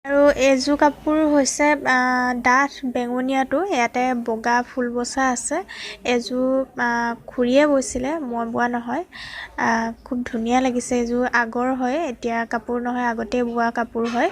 আৰু এইযোৰ কাপোৰ হৈছে ডাঠ বেঙুনীয়াটো, ইয়াতে বগা ফুল বচা আছে। এইযোৰ খুৰীয়ে বৈছিলে, মই বোৱা নহয়। খুব ধুনীয়া লাগিছে। এইযোৰ আগৰ হয়, এতিয়া কাপোৰ নহয়, আগতে বোৱা কাপোৰ হয়।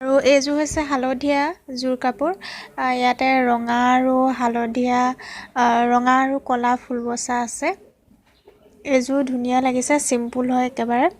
আৰু এইযোৰ হৈছে হালধীয়া যোৰ কাপোৰ। ইয়াতে ৰঙা আৰু হালধীয়া, ৰঙা আৰু ক'লা ফুল বচা আছে। এইযোৰ ধুনীয়া লাগিছে, চিম্পুল হয় একেবাৰে।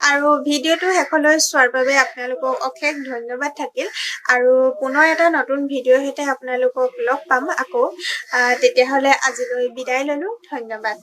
আৰু ভিডিঅ'টো শেষলৈ চোৱাৰ বাবে আপোনালোকক অশেষ ধন্যবাদ থাকিল। আৰু পুনৰ এটা নতুন ভিডিঅ'ৰ সৈতে আপোনালোকক লগ পাম আকৌ। তেতিয়াহ'লে আজিলৈ বিদায় ল'লো। ধন্যবাদ।